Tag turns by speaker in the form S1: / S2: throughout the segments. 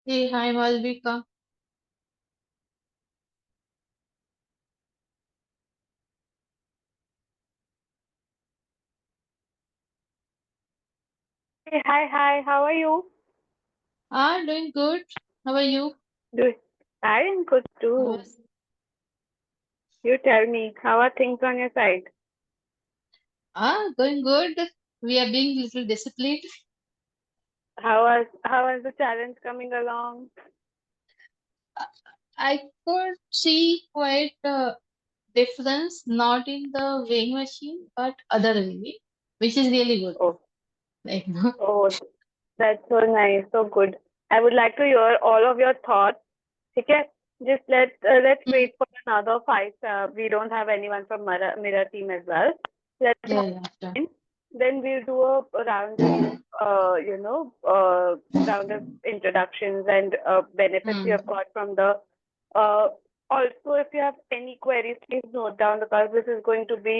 S1: Hey, hi Malvika.
S2: Hey, hi, how are you?
S1: Doing good. How are you?
S2: Do I am good too.
S1: Yes.
S2: You tell me, how are things on your side?
S1: Going good. We are being little disciplined.
S2: How was the challenge coming along?
S1: I could see quite a difference, not in the weighing machine, but other way, which is really good.
S2: Oh,
S1: Like,
S2: oh, that's so nice, so good. I would like to hear all of your thoughts. Okay, just let's
S1: mm,
S2: wait for another five. We don't have anyone from Mirror team as well. Let's
S1: yeah,
S2: have
S1: yeah, sure.
S2: in. Then we'll do a round of round of introductions and benefits you
S1: Mm,
S2: have got from the. Uh, Also, if you have any queries, please note down because this is going to be.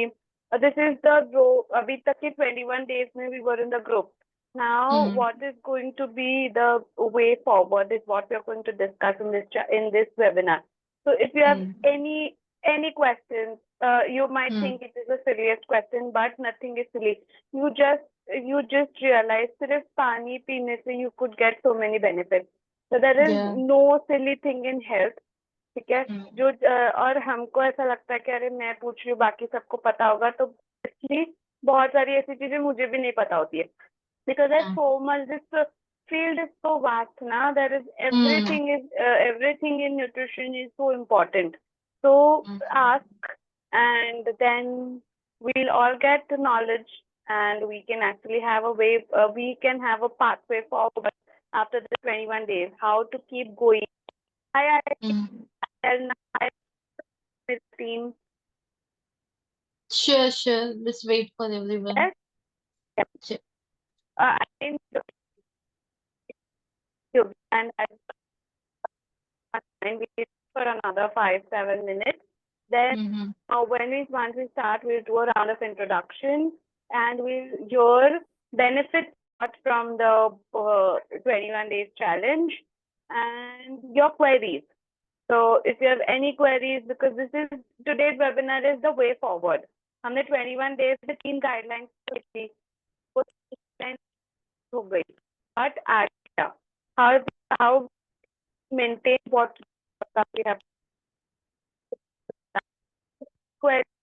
S2: This is the row. अभी तक के 21 days में we were in the group. Now,
S1: mm,
S2: what is going to be the way forward is what we are going to discuss in this webinar. So, if you have
S1: mm,
S2: any questions, you might
S1: mm,
S2: think it is the silliest question, but nothing is silly. You just realize सिर्फ पानी पीने से you could get so many benefits. So there is
S1: yeah.
S2: no silly thing in health. ठीक है
S1: Mm,
S2: जो और हमको ऐसा लगता है कि अरे मैं पूछ रही हूँ बाकी सबको पता होगा तो इसलिए बहुत सारी ऐसी चीजें मुझे भी नहीं पता होती है because there's
S1: yeah.
S2: so much. This field is so vast now. There is
S1: Mm,
S2: everything in nutrition is so important. So
S1: mm,
S2: ask, and then we'll all get the knowledge, and we can actually have a way. We can have a pathway forward after the 21 days. How to keep going.
S1: mm.
S2: I team.
S1: Sure, sure. Let's wait for everyone.
S2: Yes. Yep.
S1: Sure.
S2: I think you and I and we for another 5 7 minutes. Then
S1: Mm-hmm.
S2: when we once we start, we'll do a round of introduction and we'll hear benefits from the 21 days challenge and your queries. So if you have any queries, because this is today's webinar is the way forward. हमने 21 days the तीन guidelines थी वो हो गई but आगे how how maintain what we have queries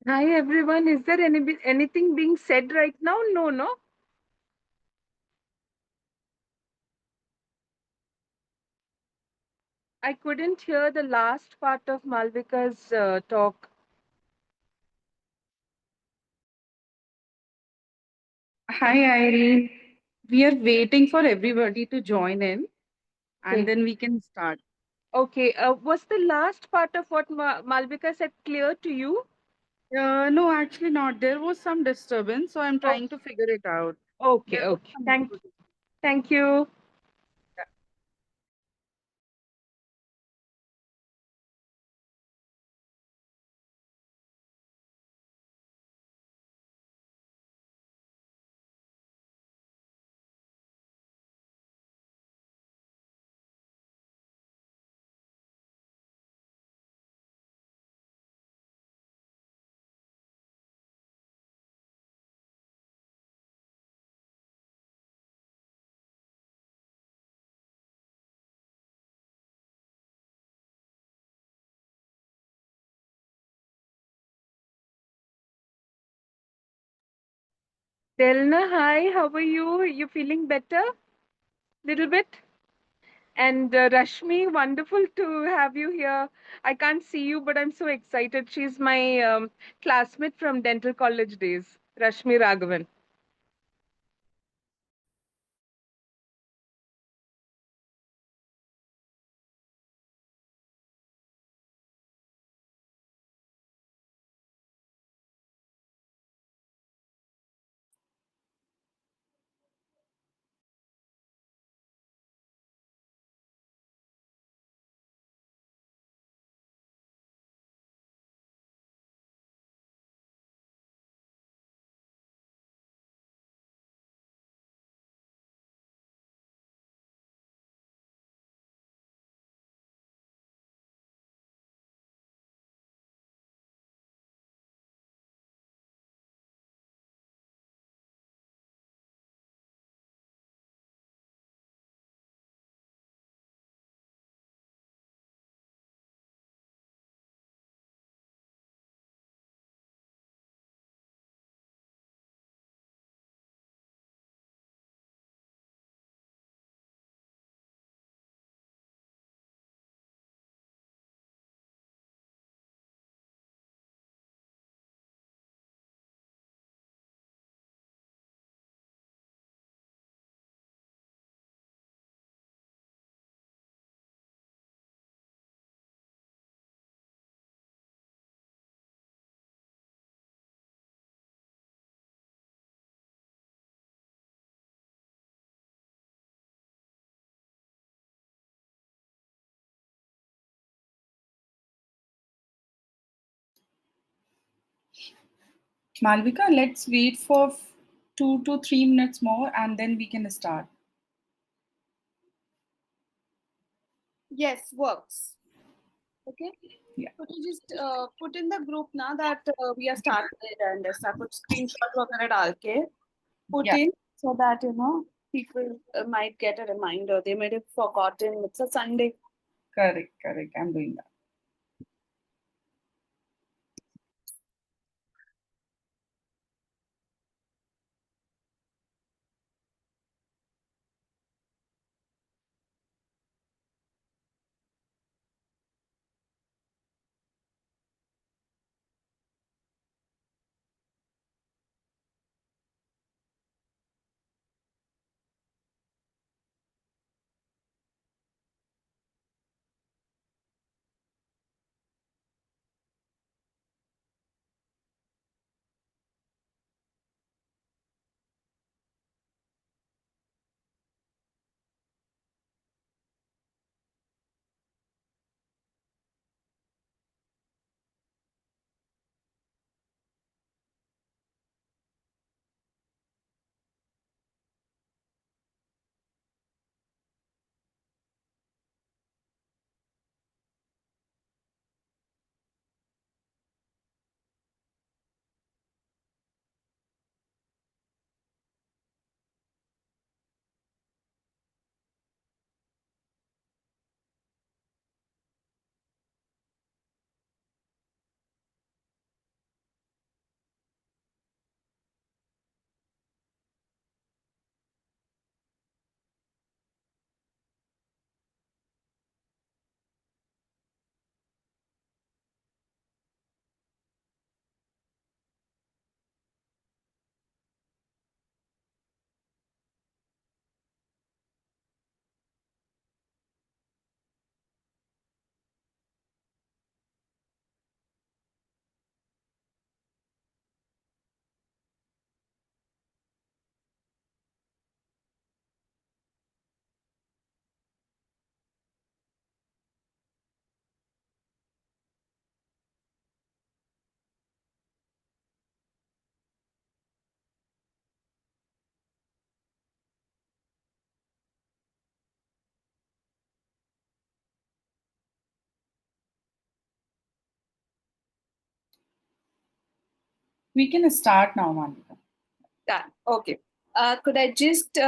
S3: Hi everyone. Is there anything being said right now? No, no. I couldn't hear the last part of Malvika's talk.
S4: Hi, Irene. We are waiting for everybody to join in and
S3: Okay.
S4: then we can start.
S3: Okay. Was the last part of what Malvika said clear to you?
S4: No, actually not. There was some disturbance, so I'm
S3: Oh,
S4: trying to figure it out.
S3: okay.
S4: There was
S3: Okay.
S4: some.
S3: Thank you. Delna, hi. How are you? You feeling better? Little bit? And Rashmi, wonderful to have you here. I can't see you, but I'm so excited. She's my classmate from dental college days, Rashmi Raghavan.
S4: Malvika, let's wait for 2 to 3 minutes more and then we can start.
S5: Yes, works. Okay.
S4: Yeah.
S5: Could you just put in the group now that we are started and ऐसा कुछ screenshot वगैरह डाल के put
S4: Yeah,
S5: in so that people might get a reminder. They might have forgotten. It's a Sunday.
S4: correct, correct. I'm doing that. We can start now, Malvika.
S5: Done. Okay. Could I just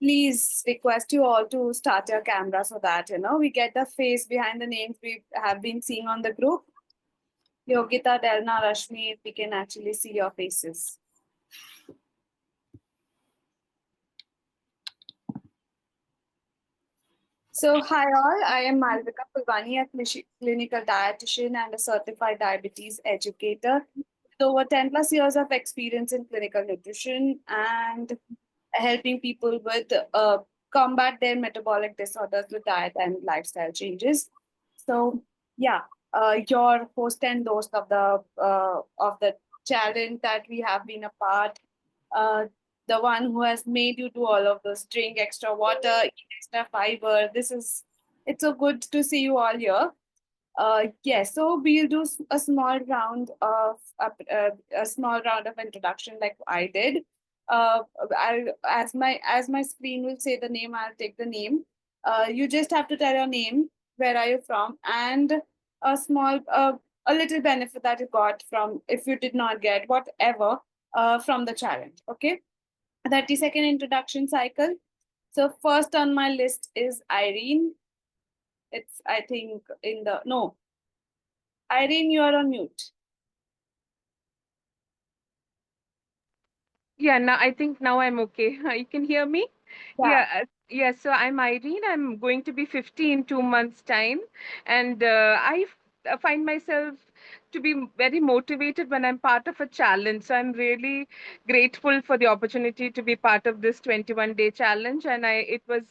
S5: please request you all to start your camera so that we get the face behind the names we have been seeing on the group. Yogita, Delna, Rashmi, if we can actually see your faces. So, hi all, I am Malvika Pulwani, a clinical dietitian and a certified diabetes educator with over 10 plus years of experience in clinical nutrition and helping people with combat their metabolic disorders with diet and lifestyle changes. So, yeah, your host and host of the challenge that we have been a part. Uh, the one who has made you do all of this, drink extra water, eat extra fiber. It's so good to see you all here. Yes, so we'll do a small round of a small round of introduction like I did. As my screen will say the name, I'll take the name. You just have to tell your name, where are you from, and a little benefit that you got from if you did not get whatever from the challenge. Okay, 30-second introduction cycle. So first on my list is Irene. It's I think in the no. Irene, you are on mute.
S3: Yeah, now I think now I'm okay. You can hear me? Yeah, so I'm Irene. I'm going to be 50 in 2 months' time. And I find myself to be very motivated when I'm part of a challenge. So I'm really grateful for the opportunity to be part of this 21-day challenge. And it was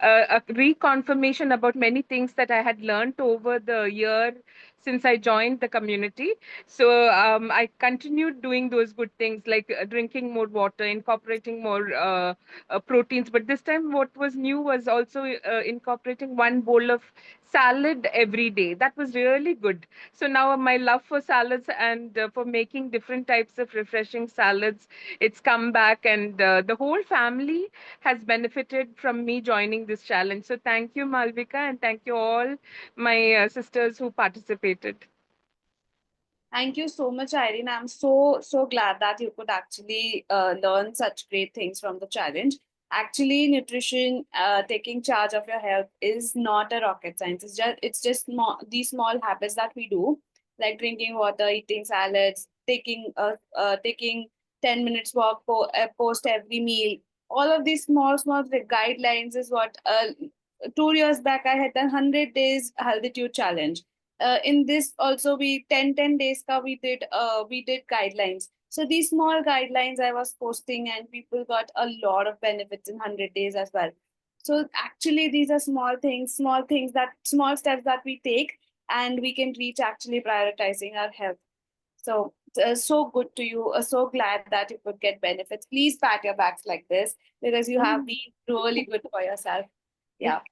S3: a reconfirmation about many things that I had learned over the year since I joined the community. So I continued doing those good things like drinking more water, incorporating more proteins. But this time, what was new was also incorporating one bowl of salad every day. That was really good. So now my love for salads and for making different types of refreshing salads, it's come back, and the whole family has benefited from me joining this challenge. So thank you, Malvika, and thank you all my sisters who participated.
S5: Thank you so much, Irene. I'm so glad that you could actually learn such great things from the challenge. Actually, nutrition, taking charge of your health is not a rocket science. It's just these small habits that we do, like drinking water, eating salads, taking 10 minutes walk post every meal. All of these small guidelines is what 2 years back I had done 100 days healthitude challenge. In this also we 10 days ka we did guidelines. So these small guidelines I was posting and people got a lot of benefits in 100 days as well. So actually these are small things that small steps that we take and we can reach actually prioritizing our health. So so good to you. So glad that you could get benefits. Please pat your backs like this because you have been really good for yourself. Yeah.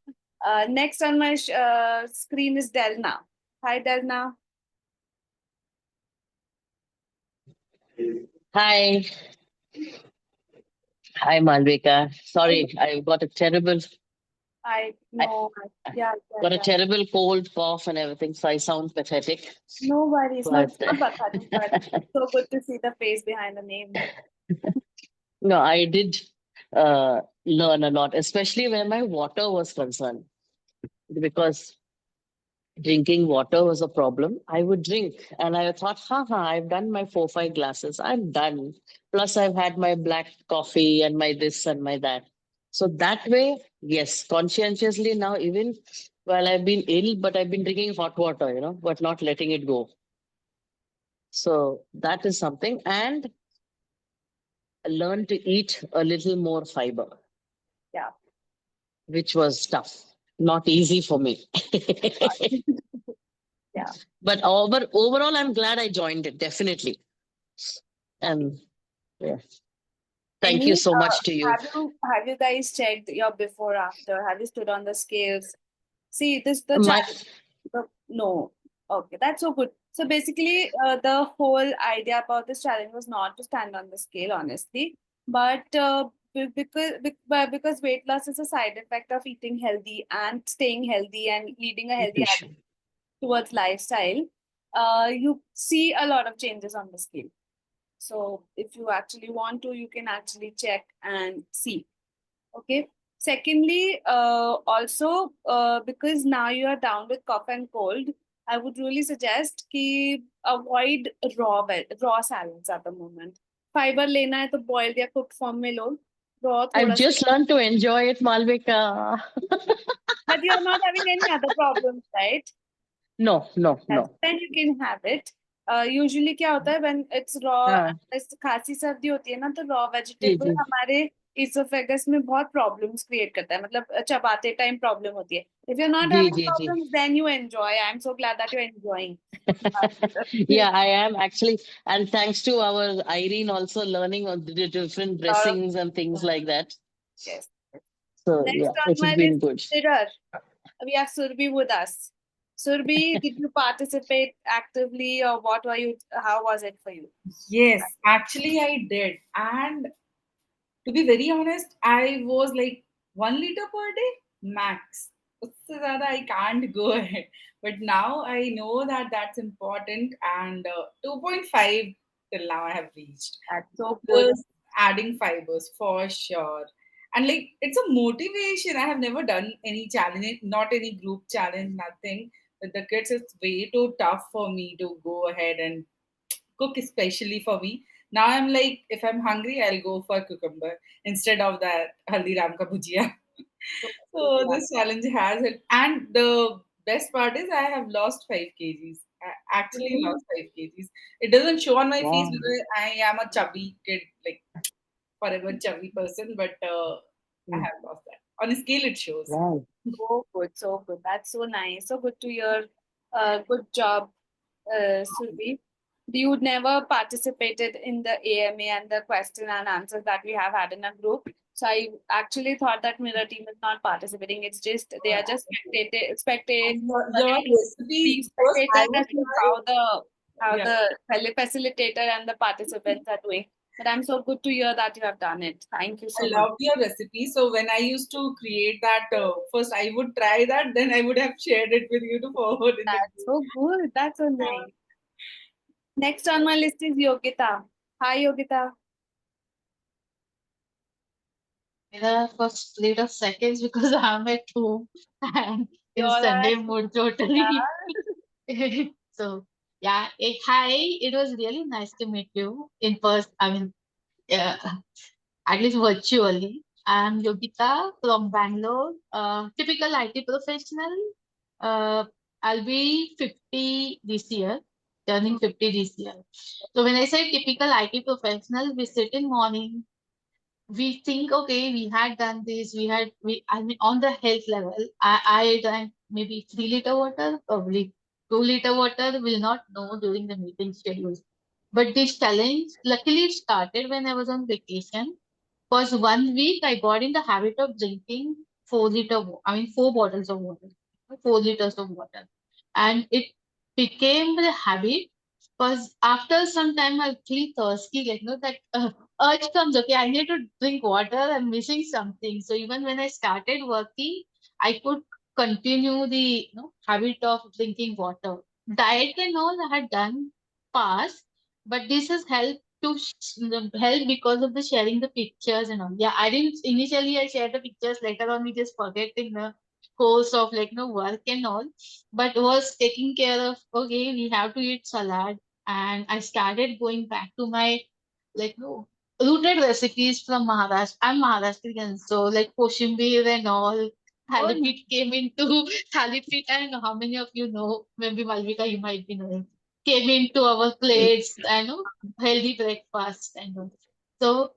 S5: Next on my screen is Delna. Hi, Delna.
S6: Hi. Hi, Malvika. Sorry, I got a terrible
S5: I know. Yeah.
S6: terrible cold, cough, and everything, so I sound pathetic.
S5: No worries. No, it's
S6: But
S5: not pathetic, but it's so good to see the face behind the name.
S6: no, I did learn a lot, especially where my water was concerned, because drinking water was a problem. I would drink, and I thought, I've done my 4, 5 glasses. I'm done. Plus, I've had my black coffee and my this and my that. So that way, yes, conscientiously now, even while I've been ill, but I've been drinking hot water, but not letting it go. So that is something. And learn to eat a little more fiber.
S5: Yeah.
S6: Which was tough. Not easy for me.
S5: Yeah.
S6: But overall, I'm glad I joined it, definitely. And yeah. Thank you so much to you.
S5: Have you guys checked your before after? Have you stood on the scales? See, the
S6: My,
S5: challenge. No. Okay, that's so good. So basically, the whole idea about this challenge was not to stand on the scale, honestly, but because weight loss is a side effect of eating healthy and staying healthy and leading a healthy habit towards lifestyle, you see a lot of changes on the scale. So if you actually want to, you can actually check and see. Okay. Secondly, also because now you are down with cough and cold, I would really suggest कि avoid raw salads at the moment. Fiber लेना है तो boiled या cooked form में लो. Raw
S6: I've
S5: थोड़ा सा.
S6: just learned to enjoy it, Malvika.
S5: But you're not having any other problems, right?
S6: No, no,
S5: Yes,
S6: no.
S5: then you can have it. Usually क्या होता है when it's raw,
S6: हाँ,
S5: खांसी सर्दी होती है ना तो raw
S6: जी
S5: vegetable
S6: जी
S5: हमारे esophagus में बहुत problems create करता है मतलब चबाते time problem होती है. If you're not
S6: ji
S5: having
S6: ji ji.
S5: problems, then you enjoy. I'm so glad that you're enjoying.
S6: Yeah, I am actually, and thanks to our Irene also learning on the different dressings and things like that.
S5: Yes.
S6: So
S5: Next
S6: yeah,
S5: on
S6: it
S5: my
S6: has been
S5: list,
S6: good.
S5: mirror. We have Surbi with us. Surbi, did you participate actively or what were you? How was it for you?
S7: Yes, actually I did. And to be very honest, I was like 1 liter per day max. उससे ज़्यादा I can't go ahead. But now I know that that's important, and 2.5 till now I have reached.
S5: That's so good.
S7: Because adding fibers for sure. And like it's a motivation. I have never done any challenge, not any group challenge, nothing. With the kids, it's way too tough for me to go ahead and cook especially for me. Now I'm like, if I'm hungry, I'll go for cucumber instead of that haldiram ka bhujia. So this challenge has it, and the best part is I have lost 5 kgs. I actually lost 5 kgs. It doesn't show on my face
S6: Wow.
S7: because I am a chubby kid, like forever chubby person, but I have lost that. On a scale, it shows.
S6: Wow.
S5: So good, so good. That's so nice. So good to hear. Good job, Surbi. You never participated in the AMA and the question and answers that we have had in a group. So I actually thought that Mirror team is not participating. It's just they are just
S7: And your
S5: being
S7: recipes, first I
S5: spectators
S7: would
S5: as to
S7: try.
S5: how
S7: Yeah.
S5: the facilitator and the participants are doing. But I'm so good to hear that you have done it. Thank you so
S7: I
S5: much.
S7: loved your recipe. So when I used to create that, first I would try that, then I would have shared it with you to forward in the
S5: That's
S7: group.
S5: so good. That's so nice. Next on my list is Yogita. Hi, Yogita.
S1: For split of seconds because I'm at home and in
S5: You're
S1: Sunday
S5: at
S1: mood totally. So yeah, hi, it was really nice to meet you in person. I mean, uh, at least virtually. I'm Yogita from Bangalore, typical IT professional. Uh, I'll be 50 this year, turning 50 this year. So when I say typical IT professional, we sit in morning, we think, okay, we had done this, I mean, on the health level, I drank maybe 3 liter water, probably 2 liter water, will not know during the meeting schedules. But this challenge, luckily, it started when I was on vacation. Because 1 week I got in the habit of drinking 4 liter, 4 bottles of water, 4 liters of water. And it became the habit because after some time I feel thirsty, like, that urge comes, okay, I need to drink water, I'm missing something. So even when I started working, I could continue the habit of drinking water. Diet and all I had done past, but this has helped help because of the sharing the pictures and all. Yeah, I didn't initially I shared the pictures, later on we just forget in the course of work and all, but was taking care of, okay, we have to eat salad, and I started going back to my rooted recipes from Maharashtra. I'm Maharashtrian, so like Koshimbir and all. Thalipit came into Thalipit. I don't know how many of you know. Maybe Malvika, you might be knowing. Came into our plates, healthy breakfast and all. So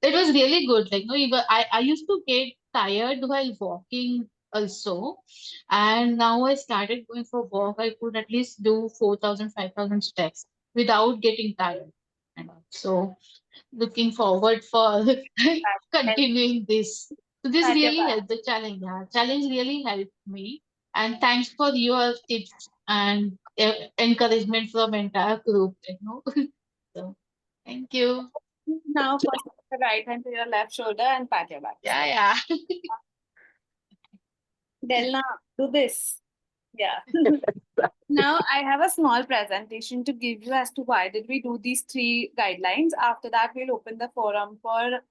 S1: it was really good. Even I used to get tired while walking also, and now I started going for walk. I could at least do 4,000, 5,000 steps without getting tired. And all. So looking forward for continuing this. So this
S5: That you're
S1: really helped the challenge. Yeah. Challenge really helped me. And thanks for your tips and encouragement from entire group. So thank you.
S5: now first put your right hand to your left shoulder and pat your back.
S1: Yeah, yeah.
S5: Delna, do this. Yeah. Now I have a small presentation to give you as to why did we do these three guidelines. After that, we'll open the forum for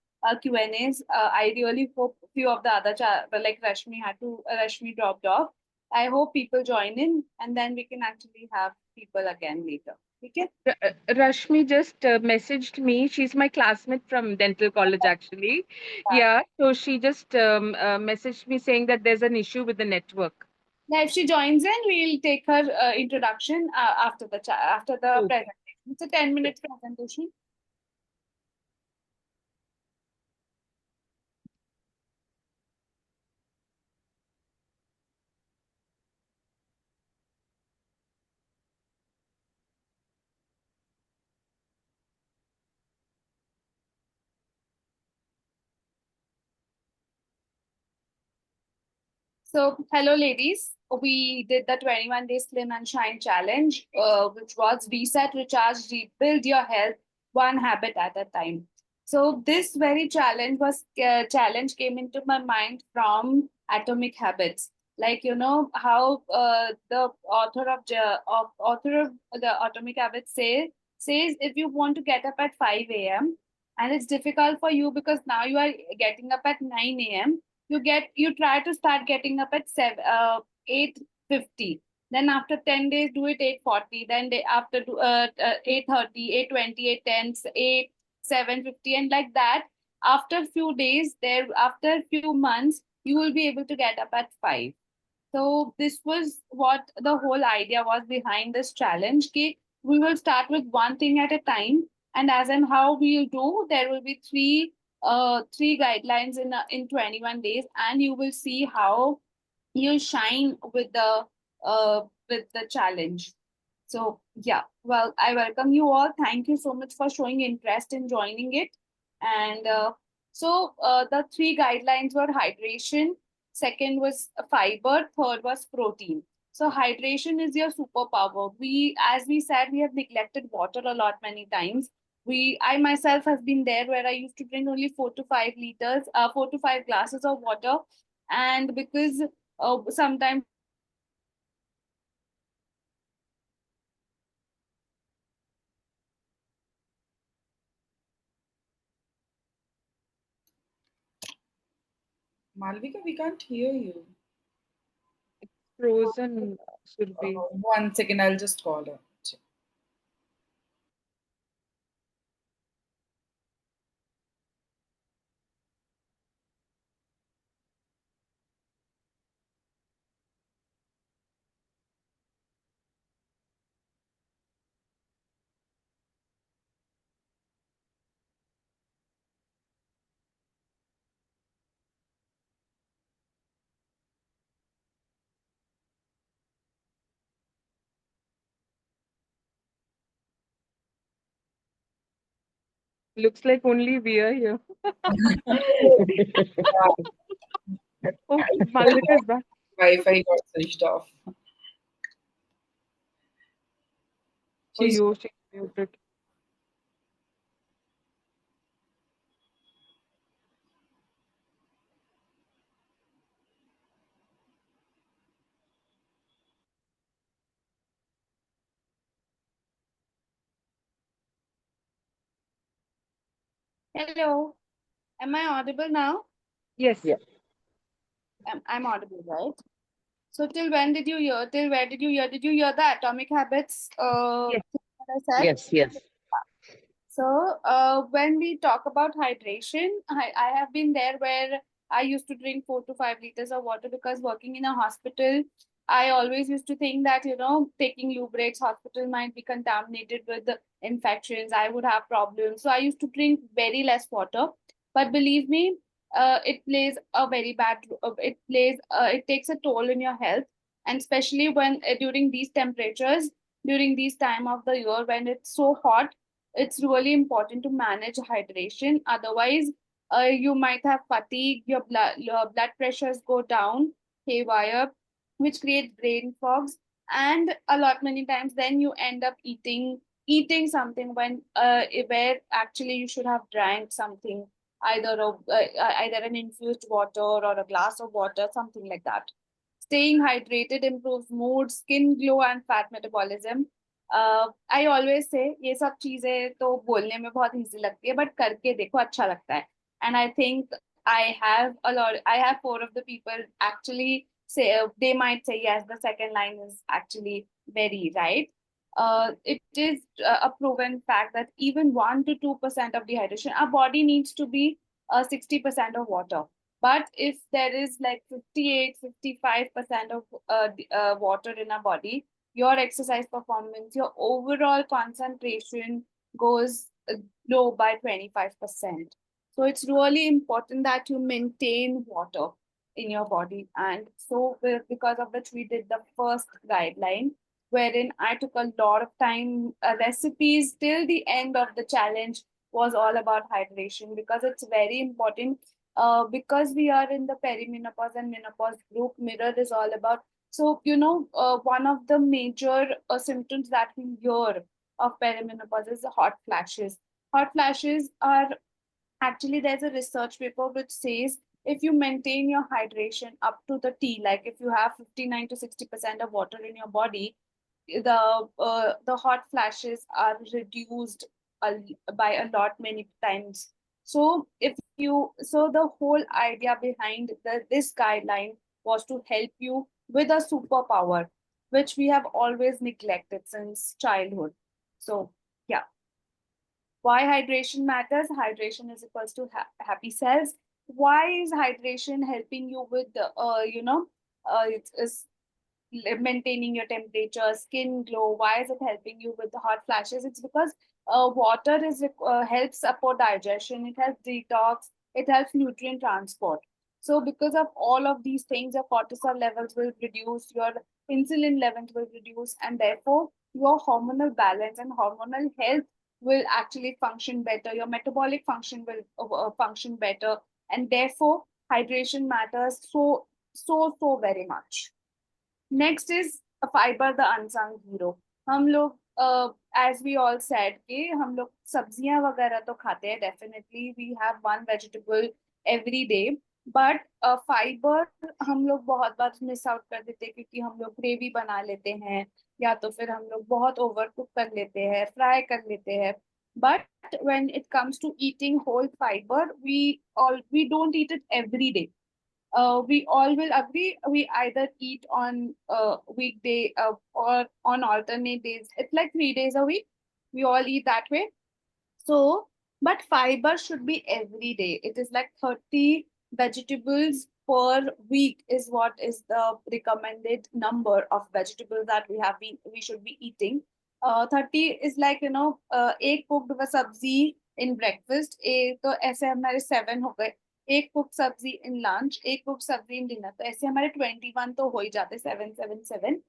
S5: Q&As. I really hope few of the other like Rashmi dropped off. I hope people join in, and then we can actually have people again later. Okay?
S3: Rashmi just messaged me. She's my classmate from dental college, actually. Yeah, so she just messaged me saying that there's an issue with the network.
S5: Now, if she joins in, we'll take her introduction after the
S3: Okay.
S5: presentation. It's a 10 minute presentation. So, hello, ladies. We did the 21-day Slim and Shine challenge, which was reset, recharge, rebuild your health one habit at a time. So, this very challenge came into my mind from Atomic Habits. Like how the author of the Atomic Habits says if you want to get up at 5 a.m. and it's difficult for you because now you are getting up at 9 a.m. You try to start getting up at 8:50. Then after 10 days do it 8:40. Then after 8:30, 8:20, 8:10, 8 7:50, and like that. After few days, after few months, you will be able to get up at 5. So this was what the whole idea was behind this challenge. We will start with one thing at a time, and as and how we'll do, there will be three guidelines in 21 days, and you will see how you shine with the challenge. So yeah, well, I welcome you all. Thank you so much for showing interest in joining it. And the three guidelines were hydration, second was fiber, third was protein. So hydration is your superpower. As we said, we have neglected water a lot many times. I myself have been there where I used to drink only 4 to 5 liters, 4 to 5 glasses of water, and because sometimes
S7: Malvika, we can't hear you.
S3: Frozen should be.
S7: 1 second, I'll just call her.
S3: Looks like only we are here. Okay, Malvika is back.
S7: Wi-Fi got switched off.
S3: Oh,
S7: She's
S3: she's muted.
S5: hello, am I audible now?
S3: Yes.
S6: Yeah.
S5: I'm audible, right? So till when did you hear? Till where did you hear? Did you hear the Atomic Habits?
S3: Yes.
S5: What I said.
S6: Yes, yes.
S5: So when we talk about hydration, I have been there where I used to drink 4 to 5 liters of water because working in a hospital, I always used to think that taking loo breaks, hospital might be contaminated with the infections. I would have problems, so I used to drink very less water. But believe me, it plays a very bad. It takes a toll in your health, and especially when during these temperatures, during these time of the year when it's so hot, it's really important to manage hydration. Otherwise, you might have fatigue, your blood pressures go down haywire, which creates brain fogs, and a lot many times then you end up eating something when where actually you should have drank something, either an infused water or a glass of water, something like that. Staying hydrated improves mood, skin glow, and fat metabolism. I always say ये सब चीजें तो बोलने में बहुत easy लगती है, but करके देखो अच्छा लगता है. And I think I have a lot. I have 4 of the people actually say they might say yes. The second line is actually very right. It is a proven fact that even 1 to 2% of dehydration, our body needs to be 60% of water. But if there is like 58, 55% of water in our body, your exercise performance, your overall concentration goes low by 25%. So it's really important that you maintain water in your body. And so because of which we did the first guideline, wherein I took a lot of time, recipes till the end of the challenge was all about hydration, because it's very important. Because we are in the perimenopause and menopause group, mirror is all about. So, one of the major symptoms that we hear of perimenopause is hot flashes. Hot flashes are actually, there's a research paper which says if you maintain your hydration up to the T, like if you have 59 to 60% of water in your body, the hot flashes are reduced by a lot many times. So the whole idea behind this guideline was to help you with a superpower, which we have always neglected since childhood. So yeah, why hydration matters? Hydration is equals to happy cells. Why is hydration helping you with the it is maintaining your temperature, skin glow? Why is it helping you with the hot flashes? It's because water helps support digestion, it helps detox, it helps nutrient transport. So because of all of these things, your cortisol levels will reduce, your insulin levels will reduce, and therefore your hormonal balance and hormonal health will actually function better. Your metabolic function will function better, and therefore hydration matters so very much. Next is a fiber, the unsung hero. हम लोग as we all said कि हम लोग सब्जियां वगैरह तो खाते हैं, definitely we have one vegetable every day, but fibre हम लोग बहुत बार मिस आउट कर देते हैं क्योंकि हम लोग ग्रेवी बना लेते हैं, या तो फिर हम लोग बहुत ओवर कुक कर लेते हैं, फ्राई कर लेते हैं. But when it comes to eating whole fiber, we don't eat it every day. We all will agree, we either eat on weekday or on alternate days. It's like 3 days a week. We all eat that way. So, but fiber should be every day. It is like 30 vegetables per week is what is the recommended number of vegetables that we should be eating. 30 is like, एक cooked sabzi in breakfast, तो ऐसे हमारे 7 हो गए. एक cook सब्जी इन lunch, एक cook सब्जी इन डिनर, तो ऐसे हमारे 21 तो हो ही जाते, 777.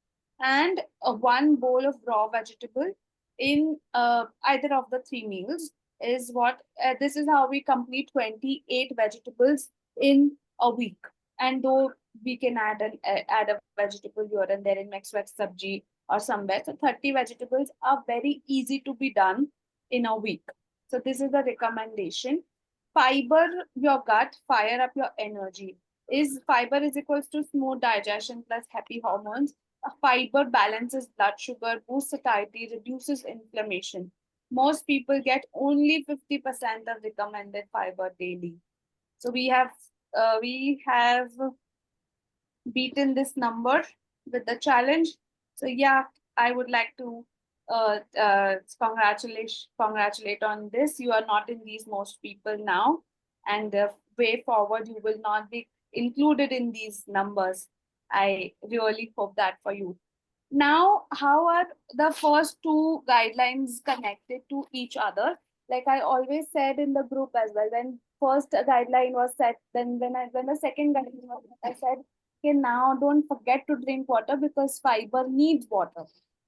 S5: And one bowl of raw vegetable in either of the 3 meals is what this is how we complete 28 vegetables in a week. And though we can add a vegetable here and there in mixed veg sabji or somewhere, so 30 vegetables are very easy to be done in a week. So this is the recommendation. Fiber your gut, fire up your energy. Fiber is equals to smooth digestion plus happy hormones. Fiber balances blood sugar, boosts satiety, reduces inflammation. Most people get only 50% of recommended fiber daily. So we have beaten this number with the challenge. So yeah, I would like to congratulate on this. You are not in these most people now, and way forward you will not be included in these numbers. I really hope that for you. Now, how are the first 2 guidelines connected to each other? Like I always said in the group as well, when first guideline was set, then when the second guideline was set, I said, okay, now don't forget to drink water because fiber needs water.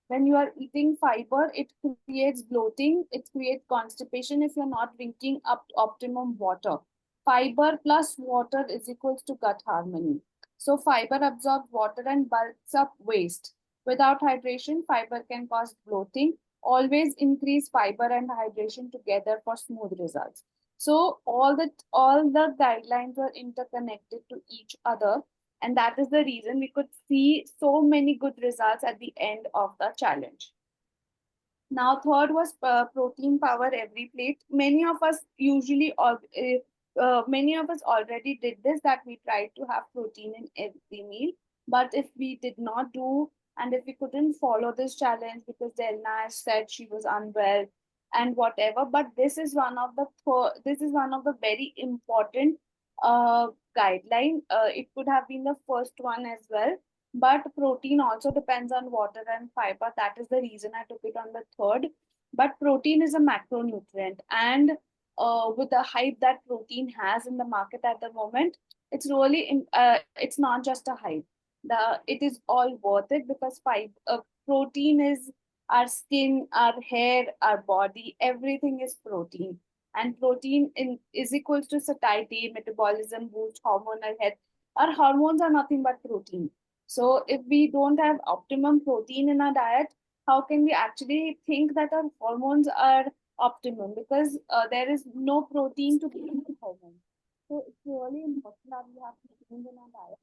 S5: When you are eating fiber, it creates bloating, it creates constipation if you're not drinking up optimum water. Fiber plus water is equals to gut harmony. So fiber absorbs water and bulks up waste. Without hydration, fiber can cause bloating. Always increase fiber and hydration together for smooth results. So all the guidelines are interconnected to each other. And that is the reason we could see so many good results at the end of the challenge. Now, third was protein power every plate. Many of us already did this, that we tried to have protein in every meal. But if we did not do, and if we couldn't follow this challenge because Delna said she was unwell and whatever, but this is one of the very important guideline. It could have been the first one as well, but protein also depends on water and fiber. That is the reason I took it on the third. But protein is a macronutrient, and with the hype that protein has in the market at the moment, it's not just a hype. It is all worth it because protein is our skin, our hair, our body. Everything is protein, and is equals to satiety, metabolism boost, hormonal health. Our hormones are nothing but protein. So if we don't have optimum protein in our diet, how can we actually think that our hormones are optimum? Because there is no protein to build hormones. So it's really important that we have protein in our diet.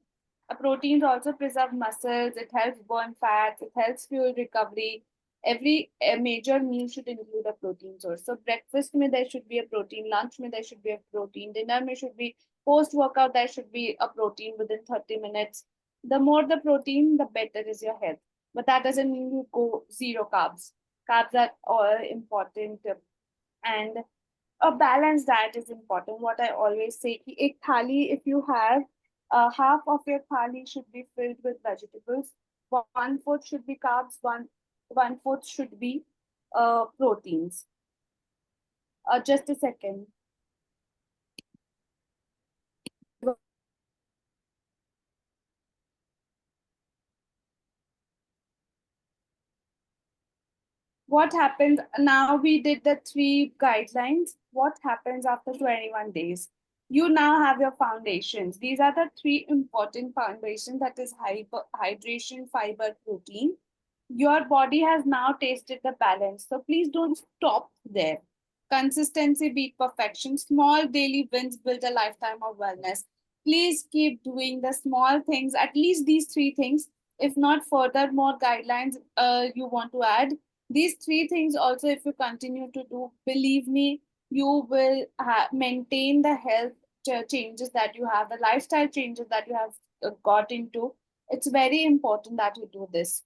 S5: Proteins also preserve muscles, it helps burn fats, it helps fuel recovery. Every major meal should include a protein source. So breakfast mein there should be a protein, lunch mein there should be a protein, dinner mein should be, post workout there should be a protein within 30 minutes. The more the protein, the better is your health. But that doesn't mean you go zero carbs. Carbs are all important, and a balanced diet is important. What I always say, ki ek thali, if you have half of your thali should be filled with vegetables, 1/4 should be carbs, 1/4 should be proteins. Just a second. What happens now? We did the 3 guidelines. What happens after 21 days? You now have your foundations. These are the 3 important foundations, that is hydration, fiber, protein. Your body has now tasted the balance. So please don't stop there. Consistency beat perfection. Small daily wins build a lifetime of wellness. Please keep doing the small things, at least these 3 things. If not further, more guidelines you want to add. These 3 things also, if you continue to do, believe me, you will maintain the health changes that you have, the lifestyle changes that you have got into. It's very important that you do this.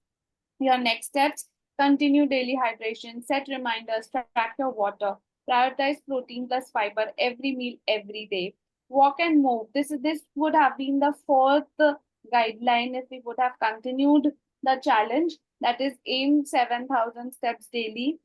S5: Your next steps: continue daily hydration, set reminders, track your water, prioritize protein plus fiber every meal, every day. Walk and move. This would have been the 4th guideline if we would have continued the challenge. That is, aim 7,000 steps daily.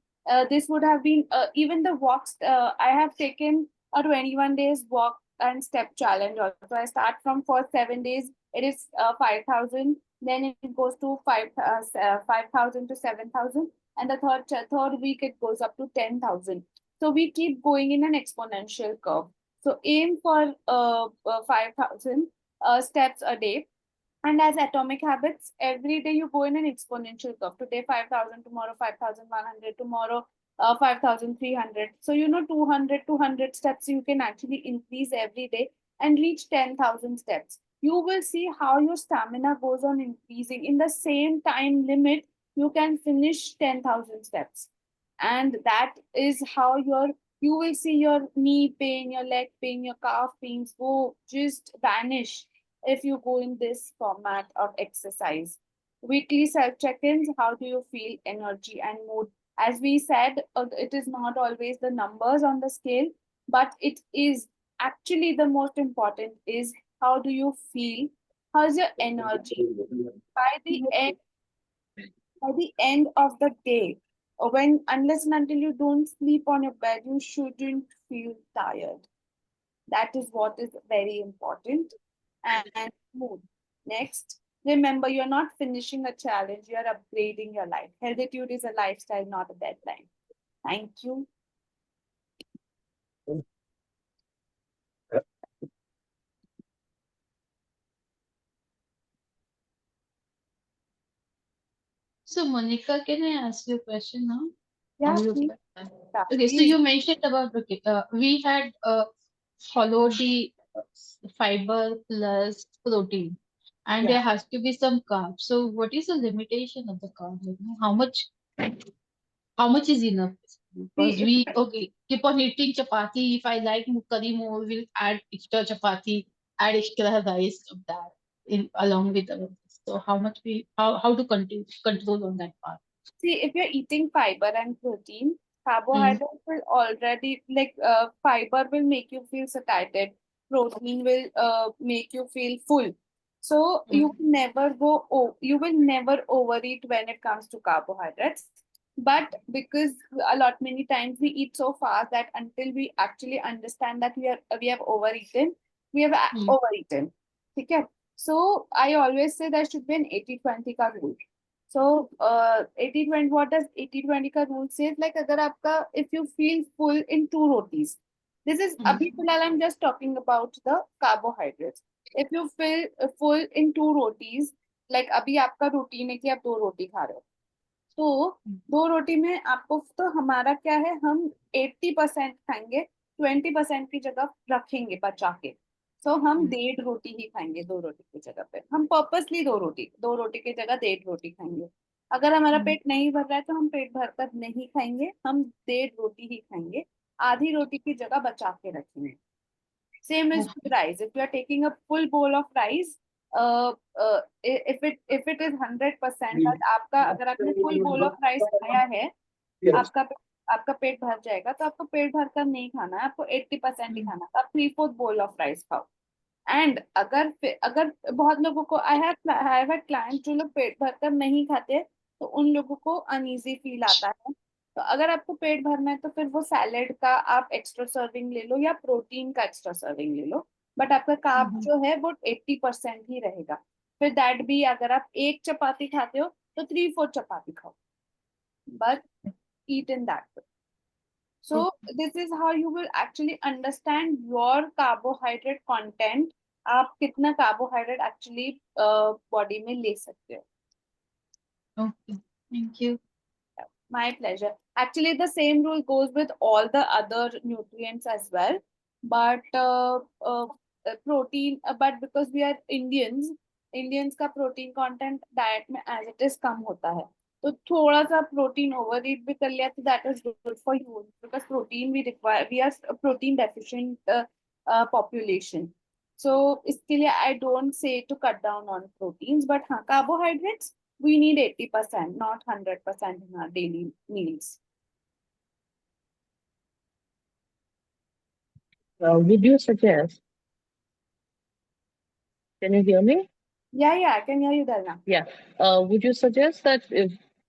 S5: This would have been even the walks. I have taken a 21 days walk and step challenge also. I start from first 7 days. It is 5,000. Then it goes to 5,000 to 7,000, and the third week it goes up to 10,000. So we keep going in an exponential curve. So aim for 5,000 steps a day. And as Atomic Habits, every day you go in an exponential curve. Today 5,000, tomorrow 5,100, tomorrow 5,300. So 200 steps you can actually increase every day and reach 10,000 steps. You will see how your stamina goes on increasing. In the same time limit, you can finish 10,000 steps. And that is how you will see your knee pain, your leg pain, your calf pains go just vanish if you go in this format of exercise. Weekly self check-ins: how do you feel, energy and mood? As we said, it is not always the numbers on the scale, but it is actually the most important is, how do you feel? How's your energy? By the end of the day, or unless and until you don't sleep on your bed, you shouldn't feel tired. That is what is very important. And mood. Next, remember, you're not finishing a challenge, you're upgrading your life. Healthitude is a lifestyle, not a deadline. Thank you.
S1: So, Monica, can I ask you a question now?
S5: Yeah,
S1: Or you-
S5: please.
S1: Okay, so you mentioned about, we had followed the fiber plus protein. and there has to be some carbs. So what is the limitation of the carbs? You know, how much is enough? Because
S5: See,
S1: we okay keep on eating chapati. If I like curry more, we'll add extra chapati, add extra rice of that in along with our. So how much we how to control on that part?
S5: See, if you're eating fiber and protein,
S1: Mm,
S5: carbohydrates will already fiber will make you feel satiated. Protein will make you feel full. So
S1: mm,
S5: you will never overeat when it comes to carbohydrates. But because a lot many times we eat so fast that until we actually understand that we have overeaten, we have
S1: mm,
S5: overeaten. Okay? So I always say there should be an 80-20 का rule. So 80-20, what does 80-20 का rule says? Like अगर आपका if you feel full in two rotis, this is
S1: mm,
S5: अभी फिलहाल I'm just talking about the carbohydrates. If you feel full in two rotis, like अभी आपका routine है कि आप 2 रोटी खा रहे हो, तो 2 रोटी में आपको तो हमारा क्या है, हम 80% खाएंगे, 20% की जगह रखेंगे बचा के. सो हम 1.5 रोटी ही खाएंगे 2 रोटी की जगह पे. हम पर्पसली 2 रोटी की जगह 1.5 रोटी खाएंगे. अगर हमारा
S1: mm,
S5: पेट नहीं भर रहा है तो हम पेट भरकर नहीं खाएंगे, हम 1.5 रोटी ही खाएंगे, आधी रोटी की जगह बचा के रखेंगे. Same as with rice. If you are taking a full bowl of rice, if it is 100% that आपका अगर आपने full bowl of rice खाया है, आपका आपका पेट भर जाएगा, तो आपको पेट भर कर नहीं खाना है, आपको 80% ही
S1: mm,
S5: खाना है. आप 3/4 bowl of rice खाओ. एंड अगर बहुत लोगों को आई हैव हैड क्लाइंट जो लोग पेट भरकर नहीं खाते, तो उन लोगों को अनईजी फील आता है. तो अगर आपको पेट भरना है तो फिर वो सैलेड का आप एक्स्ट्रा सर्विंग ले लो या प्रोटीन का एक्स्ट्रा सर्विंग ले लो, बट आपका कार्ब
S1: mm,
S5: जो है वो 80% ही रहेगा. फिर दैट भी अगर आप एक चपाती खाते हो तो 3/4 चपाती खाओ, but eat in that way. So
S1: okay.
S5: this is how you will actually understand your carbohydrate content. आप कितना carbohydrate actually body में ले सकते हो.
S1: Okay. Thank you.
S5: My pleasure. Actually, the same rule goes with all the other nutrients as well. But protein, but because we are Indians, Indians का protein content diet में as it is कम होता है. तो थोड़ा सा protein overeat भी कर लिया तो that is good for you, because protein we are a protein deficient population. So इसके लिए I don't say to cut down on proteins, but हाँ carbohydrates we need 80%, not 100% in our daily meals.
S6: Would you suggest? Can you hear me?
S5: Yeah, I can hear you, Dharna.
S6: Yeah. Would you suggest that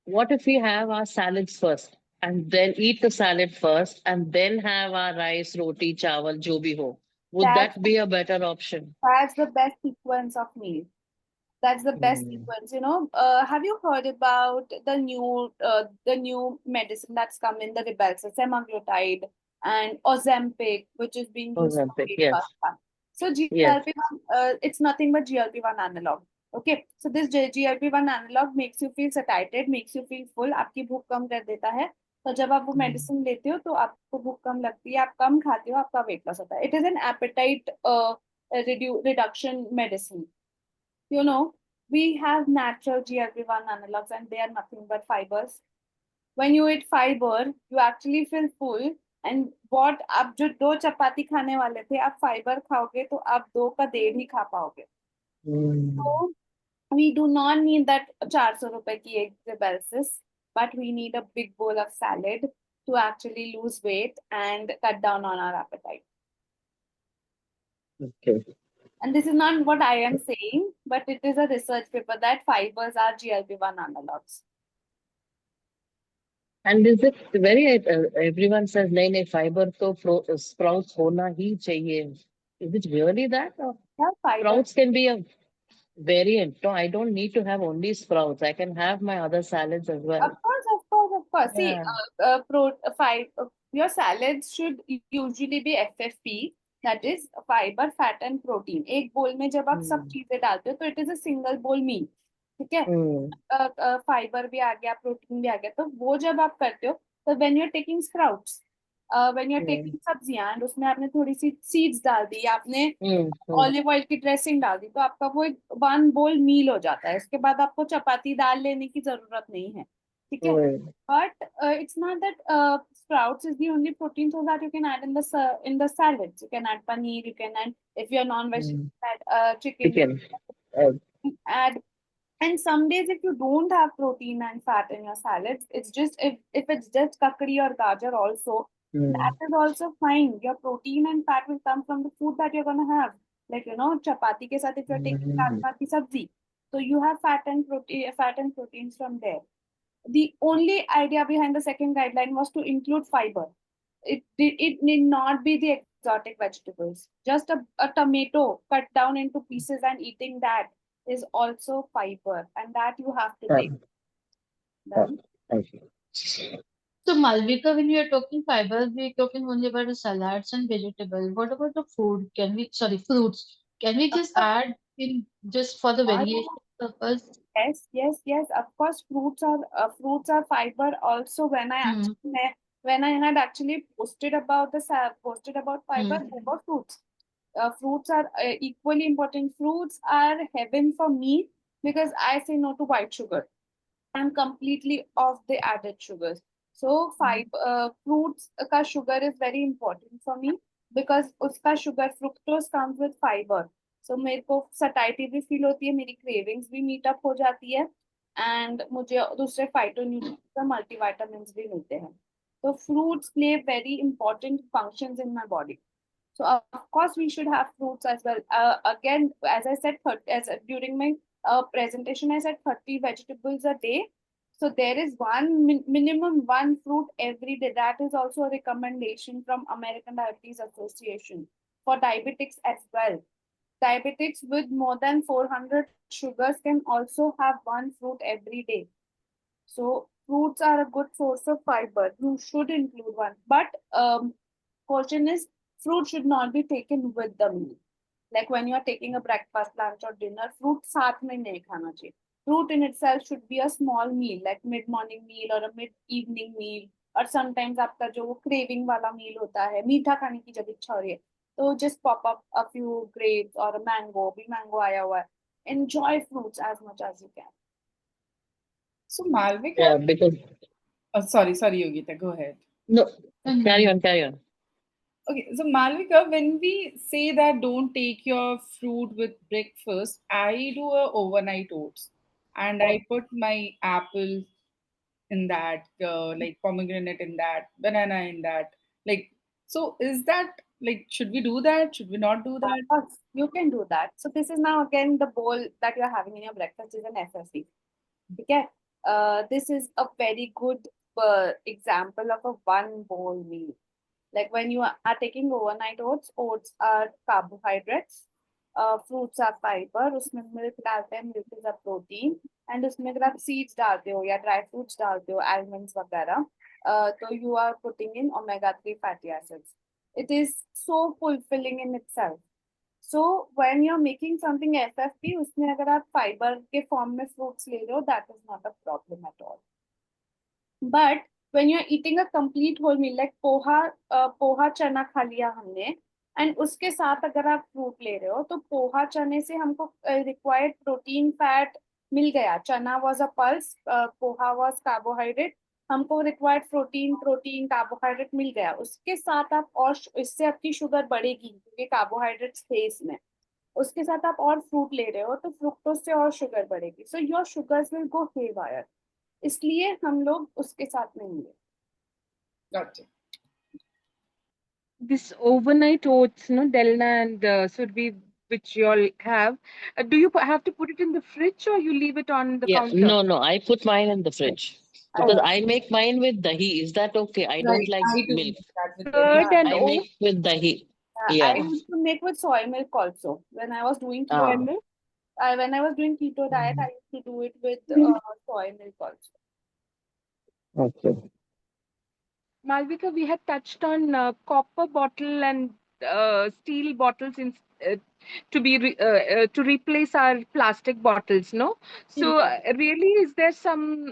S6: what if we have our salads first and then eat the salad first and then have our rice, roti, chawal, jo bhi ho? Would
S5: That's
S6: that be a better option?
S5: that's the best sequence of meal. That's the best
S6: Hmm.
S5: sequence. Have you heard about the new medicine that's come in, the Rybelsus, semaglutide, and Ozempic, which is being used for
S6: Ozempic,
S5: weight
S6: yes,
S5: loss? So
S6: yes.
S5: GLP-1, it's nothing but GLP-1 analog. Okay, so this GLP-1 analog makes you feel satiated, makes you feel full, आपकी भूख कम कर देता है. तो जब आप वो medicine लेते हो तो आपको भूख कम लगती है, आप कम खाते हो, आपका वेट लॉस होता है. It is an appetite reduction medicine. We have natural GLP-1 analogs and they are nothing but fibers. When you eat fiber, you actually feel full. And what आप जो 2 चपाती खाने वाले थे, आप फाइबर खाओगे तो आप 2 का 1.5 ही खा पाओगे.
S6: Hmm.
S5: So we do not need that 400 रुपए की एक Rybelsus, but we need a big bowl of salad to actually lose weight and cut down on our appetite.
S6: Okay.
S5: And this is not what I am saying, but it is a research paper that fibers are GLP-1 analogs.
S6: And is it everyone says नहीं fiber तो sprouts होना ही चाहिए. Is it really that? Or
S5: Yeah, fiber.
S6: sprouts can be a variant. No, I don't need to have only sprouts. I can have my other salads as well.
S5: Of course. See,
S6: Yeah.
S5: your salads should usually be FFP, that is fiber, fat and protein. एक बोल में जब आप सब चीजें डालते हो तो it is a single bowl meal. ठीक है? फाइबर भी आ गया, प्रोटीन भी आ गया, तो वो जब आप करते हो तो when you're taking sprouts, when you're
S6: Hmm.
S5: taking सब्जियां and उसमें आपने थोड़ी सी seeds डाल दी, आपने
S6: Hmm.
S5: ऑलिव ऑयल की ड्रेसिंग डाल दी, तो आपका वो वन बोल मील हो जाता है. इसके बाद आपको चपाती दाल लेने की जरूरत नहीं है, ठीक है.
S6: Hmm.
S5: But it's not that sprouts is the only protein source that you can add in the salads. You can add paneer, you can add, if you're non-veg, you
S6: Hmm.
S5: can add chicken,
S6: Chicken. Egg.
S5: add. And some days if you don't have protein and fat in your salads, it's just if it's just kakadi or gajar also,
S6: Hmm.
S5: that is also fine. Your protein and fat will come from the food that you're gonna have. Like chapati ke sath if you're taking
S6: Hmm.
S5: rajma ki sabzi, so you have fat and proteins from there. The only idea behind the second guideline was to include fiber. It need not be the exotic vegetables. Just a tomato cut down into pieces and eating that is also fiber, and that you have to take. Done.
S6: Thank you.
S1: So Malvika, when we are talking fibers, we are talking only about the salads and vegetables. What about the food? Fruits? Can we just add in just for the variation purpose?
S5: Yes. Of course, fruits are fiber. Also,
S1: Hmm.
S5: when I had actually posted about fiber,
S1: Hmm.
S5: there were fruits. Fruits are equally important. Fruits are heaven for me because I say no to white sugar. I'm completely off the added sugars. So fruits ka sugar is very important for me because uska sugar fructose comes with fiber. So मेरे को satiety भी feel होती है, मेरी cravings भी meet up हो जाती है, and मुझे दूसरे phytonutrients और multivitamins भी मिलते हैं. So fruits play very important functions in my body. So of course we should have fruits as well. Again, as I said, during my presentation, I said 30 vegetables a day. So there is minimum one fruit every day. That is also a recommendation from American Diabetes Association for diabetics as well. Diabetics with more than 400 sugars can also have one fruit every day. So fruits are a good source of fiber. You should include one. But caution is fruit should not be taken with the meal. Like when you are taking a breakfast, lunch, or dinner, fruit साथ में नहीं खाना चाहिए. Fruit in itself should be a small meal, like mid-morning meal or a mid-evening meal. और sometimes आपका जो craving वाला meal होता है, मीठा खाने की जब इच्छा हो रही है, तो just pop up a few grapes or a mango, भी mango आया हुआ है. Enjoy fruits as much as you can.
S7: So Malvika,
S6: Yeah, because
S7: sorry, Yogita, go ahead.
S6: no,
S1: Hmm.
S6: carry on.
S7: Okay, so Malvika, when we say that don't take your fruit with breakfast, I do a overnight oats and I put my apple in that, like pomegranate in that, banana in that. Like, so is that like, should we do that? Should we not do that?
S5: Of course, you can do that. So this is now again the bowl that you're having in your breakfast is an FFE. Okay. This is a very good example of a one bowl meal. Like when you are taking overnight oats, oats are carbohydrates, fruits are fiber, उसमें milk डालते हैं, milk is a protein, and उसमें अगर आप seeds डालते हो या dry fruits डालते हो, almonds वगैरह, तो you are putting in omega-3 fatty acids. It is so fulfilling in itself. So when you're making something FFP, उसमें अगर आप fiber के form में fruits ले रहे हो, that is not a problem at all. But when you're eating a complete whole meal like poha चना खा लिया हमने, and उसके साथ अगर आप फ्रूट ले रहे हो तो पोहा चने से हमको रिक्वायर्ड प्रोटीन फैट मिल गया. चना was a pulse, poha was carbohydrate, हमको रिक्वायर्ड प्रोटीन कार्बोहाइड्रेट मिल गया. उसके साथ आप और इससे आपकी शुगर बढ़ेगी क्योंकि कार्बोहाइड्रेट्स थे इसमें. उसके साथ आप और फ्रूट ले रहे हो तो फ्रुक्टोज से और शुगर बढ़ेगी. So your sugars will go haywire. इसलिए हम लोग उसके साथ नहीं लेंगे.
S7: Gotcha.
S3: This overnight oats, no, Delna and Surbi, which you all have, do you have to put it in the fridge or you leave it on the
S6: Yeah,
S3: counter?
S6: no, I put mine in the fridge because
S5: Oh.
S6: I make mine with dahi. Is that okay? I don't
S7: Right,
S6: like
S7: I do
S6: milk.
S7: that with
S3: Curd
S7: them.
S3: and
S6: I make
S3: oats.
S6: with dahi.
S5: I
S6: Yeah.
S5: used to make with soy milk also. When I was doing keto,
S6: Ah.
S3: milk.
S5: when I was doing keto diet, I used to do it with soy milk also.
S6: Okay.
S3: Malvika, we had touched on copper bottle and steel bottles to replace our plastic bottles, no? So really, is there some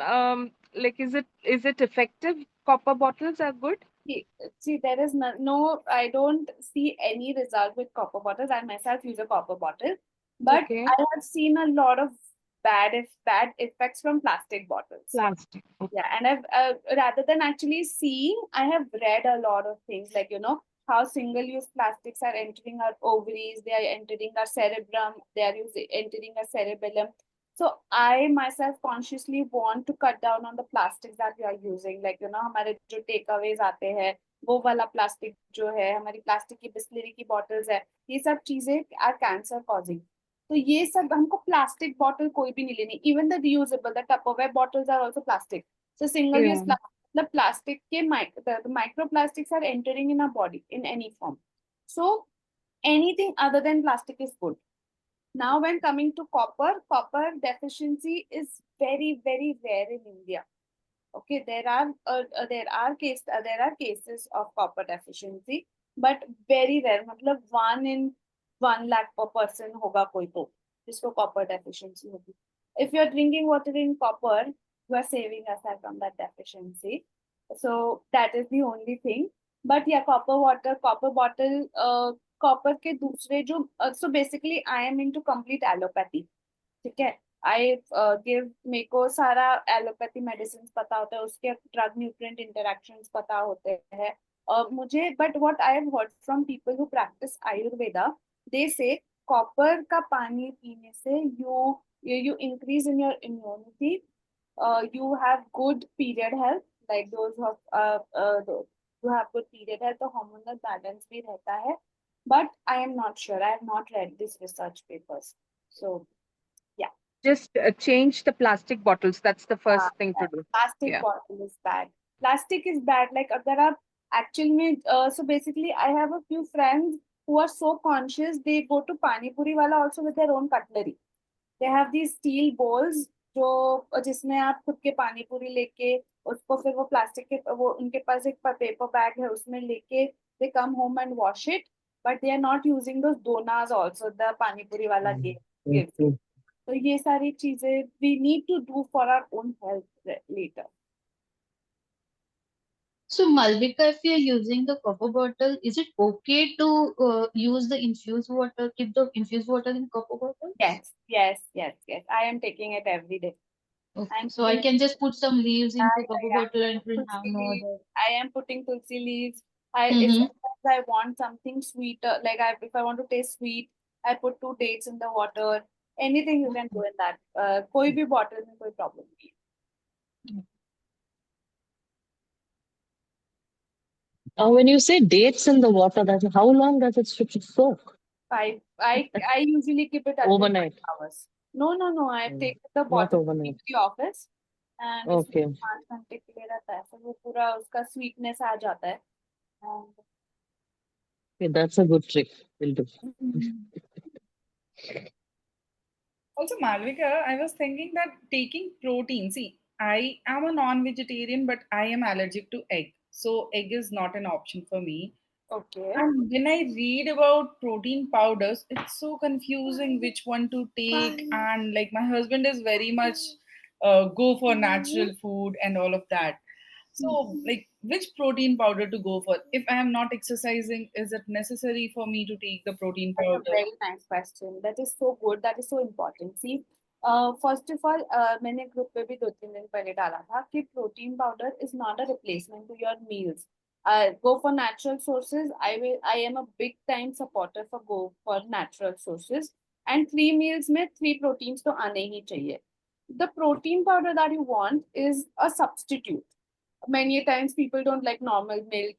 S3: like is it effective? Copper bottles are good.
S5: See, there is no, I don't see any result with copper bottles. I myself use a copper bottle, but
S3: Okay.
S5: I have seen a lot of bad effects from plastic bottles.
S3: Plastic.
S5: Yeah, and I've rather than actually seeing, I have read a lot of things like, you know, how single-use plastics are entering our ovaries, they are entering our cerebrum, they are entering our cerebellum. So I myself consciously want to cut down on the plastics that we are using. Like, you know, हमारे जो takeaways आते हैं, वो वाला plastic जो है, हमारी plastic की बिस्लरी की bottles है, ये सब चीजें are cancer causing. तो ये सब हमको प्लास्टिक बॉटल कोई भी नहीं लेनी. Even the reusable the Tupperware bottles are also plastic. So single use
S3: Yeah.
S5: the plastic के the microplastics are entering in our body in any form. So anything other than plastic is good. Now when coming to copper deficiency is very rare in India. Okay, there are cases of copper deficiency, but very rare. मतलब 1 in 1 lakh per person होगा कोई तो जिसको copper deficiency होगी. If you are drinking water in copper, you are saving yourself from that deficiency. So that is the only thing. But yeah, copper bottle, copper के दूसरे जो so basically I am into complete allopathy. ठीक है. I give मेरे को सारा allopathy medicine पता होता है, उसके ड्रग न्यूट्रिएंट इंटरेक्शंस पता होते हैं. मुझे but what I have heard from people who practice Ayurveda, they say copper का पानी पीने से you increase in your immunity, you have good period health, like those who have good period health, तो hormonal balance भी रहता है. But I am not sure, I have not read these research papers. So
S3: Just change the plastic bottles. That's the first thing to do.
S5: plastic
S3: Yeah.
S5: bottle is bad. Plastic is bad. Like अगर आप actually so basically I have a few friends who are so conscious, they go to pani puri wala also with their own cutlery. They have these steel bowls जो जिसमें आप खुद के पानी पूरी लेके उसको फिर वो प्लास्टिक के वो उनके पास एक पेपर बैग है उसमें लेके they come home and wash it, but they are not using those donas also, the pani puri wala gives. तो ये सारी चीजें we need to do for our own health later.
S1: So, Malvika, if you're using the copper bottle, is it okay to use the infused water, keep the infused water in copper bottle?
S5: Yes. I am taking it every day.
S1: Okay, so I can just put some leaves into copper
S5: Yeah.
S1: bottle and will have
S5: Tulsi
S1: no
S5: leaves.
S1: other.
S5: I am putting tulsi leaves. If
S1: Mm-hmm.
S5: sometimes I want something sweeter, like if I want to taste sweet, I put 2 dates in the water. Anything you can do in that. कोई भी bottle में कोई problem नहीं.
S6: When you say dates in the water, how long does it soak?
S5: I usually keep it at
S6: Overnight.
S5: 5 hours. No. I take the
S6: Not
S5: bottle to
S6: overnight.
S5: the office and
S6: Okay.
S5: उसमें 5 घंटे के लिए रहता है, फिर वो पूरा उसका sweetness आ जाता है.
S6: Okay, that's a good trick. Will do.
S7: Also, Malvika, I was thinking that taking protein, see, I am a non-vegetarian, but I am allergic to egg. So egg is not an option for me.
S5: Okay.
S7: And when I read about protein powders, it's so confusing which one to take. And like my husband is very much go for natural food and all of that. So, like, which protein powder to go for? If I am not exercising, is it necessary for me to take the protein
S5: That's a
S7: powder?
S5: very nice question. That is so good. That is so important. See, first of all, मैंने group पे भी 2-3 दिन पहले डाला था कि protein powder is not a replacement to your meals. Go for natural sources. I am a big time supporter for go for natural sources. And 3 meals में 3 proteins तो आने ही चाहिए. The protein powder that you want is a substitute. Many times people don't like normal milk,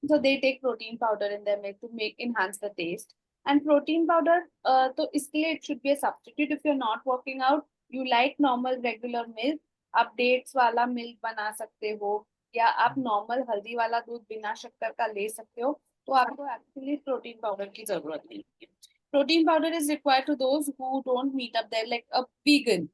S5: so they take protein powder in their milk to enhance the taste. And protein powder, so इसके लिए it should be a substitute. If you're not working out, you like normal regular milk, आप dates वाला milk बना सकते हो, या आप normal हल्दी वाला दूध बिना शक्कर का ले सकते हो, तो आपको actually protein powder की जरूरत नहीं है. Protein powder is required to those who don't meet up there, like a vegan.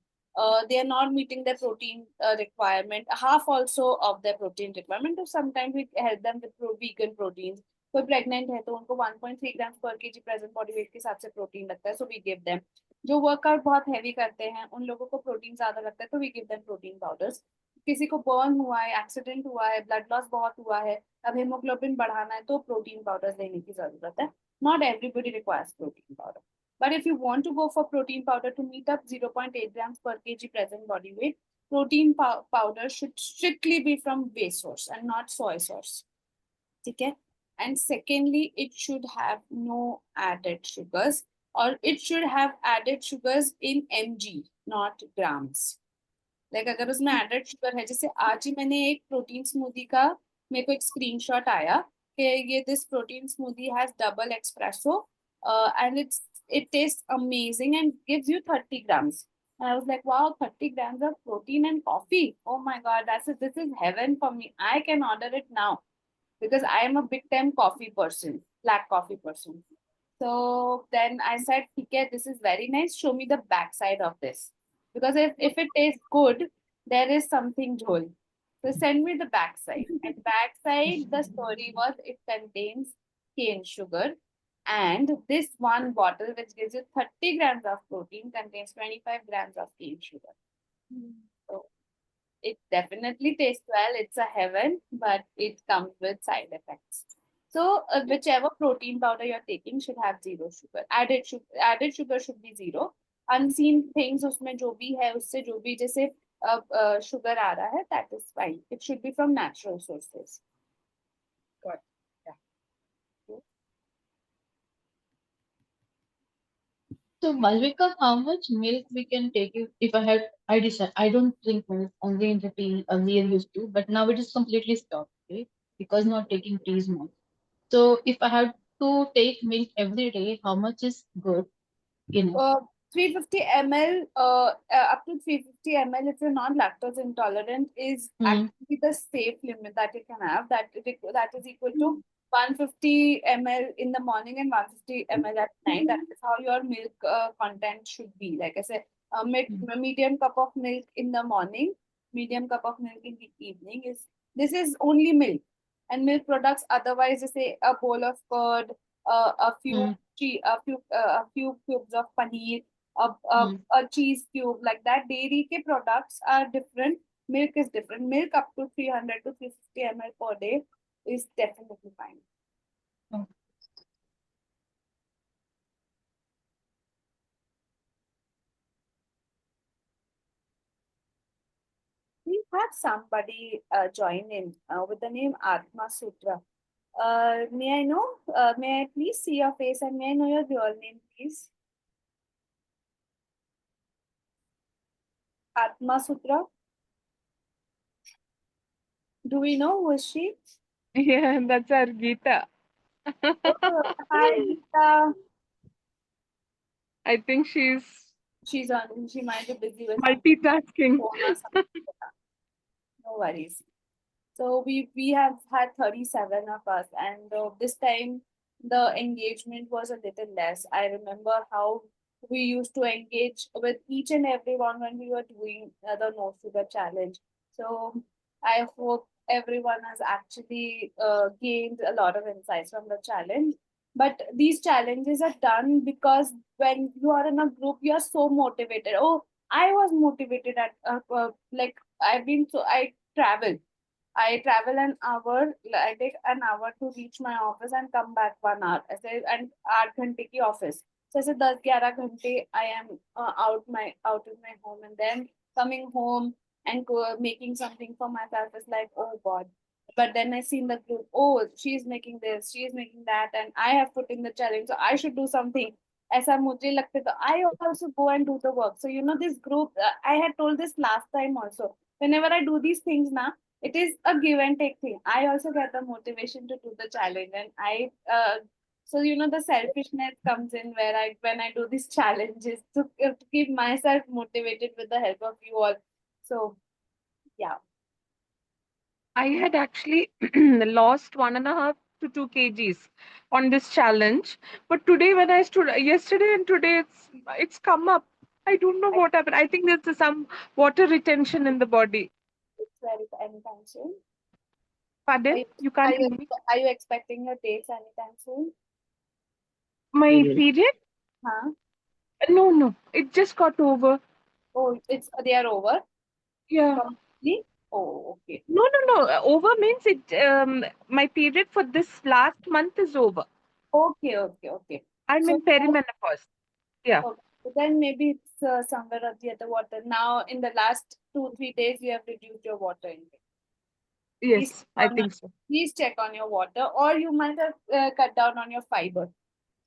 S5: They are not meeting their protein requirement, half also of their protein requirement. So sometimes we help them with vegan proteins. कोई pregnant है तो उनको 1.3 ग्राम पर KG present body weight के हिसाब से protein लगता है, सो वी गिव देम. जो वर्कआउट बहुत हैवी करते हैं उन लोगों को प्रोटीन ज्यादा लगता है, तो we give them protein powders. किसी को बर्न हुआ है, एक्सीडेंट हुआ है, ब्लड लॉस बहुत हुआ है, अब हेमोग्लोबिन बढ़ाना है तो प्रोटीन पाउडर लेने की जरूरत है. Not everybody requires protein powder. But if you want to go for protein powder to meet up 0.8 grams per kg present body weight, protein powder should strictly be from base source and not soy source. Okay? And secondly, it should have no added sugars, or it should have added sugars in mg, not grams. Like अगर उसमें added sugar है, जैसे आज ही मैंने एक protein smoothie का मेरे को एक स्क्रीनशॉट आया कि ये this protein smoothie has double espresso and it tastes amazing and gives you 30 grams. And I was like, wow, 30 grams of protein and coffee. Oh my God, this is heaven for me. I can order it now because I am a big time coffee person, black coffee person. So then I said, okay, this is very nice. Show me the backside of this. Because if it tastes good, there is something jhol. So send me the backside. And backside, the story was it contains cane sugar. And this one bottle, which gives you 30 grams of protein, contains 25 grams of cane sugar. So it definitely tastes well. It's a heaven, but it comes with side effects. So whichever protein powder you're taking should have zero sugar. Added sugar should be zero. Unseen things उसमें जो भी है उससे जो भी जैसे sugar आ रहा है, that is fine. It should be from natural sources.
S7: Got
S1: So, Malvika, how much milk we can take if I decide I don't drink milk only in the tea earlier used to, but now it is completely stopped, okay? Because not taking teas more. So, if I have to take milk every day, how much is good enough?
S5: 350 ml, up to 350 ml if you're not lactose intolerant is actually the safe limit that you can have. That is equal to 150 ml in the morning and 150 ml at night. That is how your milk content should be. Like I said, medium cup of milk in the morning, medium cup of milk in the evening this is only milk. And milk products otherwise, say a bowl of curd, a few cubes of paneer, a cheese cube, like that. Dairy ke products are different. Milk is different. Milk up to 300 to 350 ml per day is definitely fine. We have somebody join in with the name Atma Sutra. May I know? May I please see your face and may I know your real name, please? Atma Sutra. Do we know who is she?
S3: Yeah, that's our Geeta.
S5: Oh, hi, Geeta.
S3: I think she's
S5: She might be busy with
S3: multitasking.
S5: phone or something. No worries. So we have had 37 of us, and this time the engagement was a little less. I remember how we used to engage with each and everyone when we were doing the No Sugar Challenge. So I hope everyone has actually gained a lot of insights from the challenge. But these challenges are done because when you are in a group, you are so motivated. Oh, I was motivated at like I travel. I travel an hour. I take an hour to reach my office and come back 1 hour. ऐसे and 8 घंटे की office. So ऐसे 10-11 घंटे I am out of my home, and then coming home and making something for myself is like, oh God. But then I see in the group, oh, she's making this, she's making that, and I have put in the challenge, so I should do something. ऐसा मुझे लगता था, I also go and do the work. So this group, I had told this last time also. Whenever I do these things now, it is a give and take thing. I also get the motivation to do the challenge, and so the selfishness comes in where when I do these challenges to keep myself motivated with the help of you all. So yeah.
S3: I had actually lost 1.5 to 2 kgs on this challenge. But today, when I stood yesterday and today, it's come up. I don't know what happened. I think there's some water retention in the body.
S5: It's very anytime soon.
S3: Pardon? You can't hear me?
S5: Are you expecting your dates anytime soon?
S3: My
S6: Period.
S3: period?
S5: Huh?
S3: No. It just got over.
S5: Oh, they are over?
S3: Yeah.
S5: Completely? Oh, okay.
S3: No, no, no. Over means my period for this last month is over.
S5: Okay, okay, okay.
S3: I'm
S5: So
S3: in perimenopause. Yeah.
S5: okay. So then maybe it's somewhere or the other water. Now, in the last 2-3 days, you have reduced your water intake.
S3: Yes, I
S5: on-
S3: think so.
S5: Please check on your water, or you might have cut down on your fiber.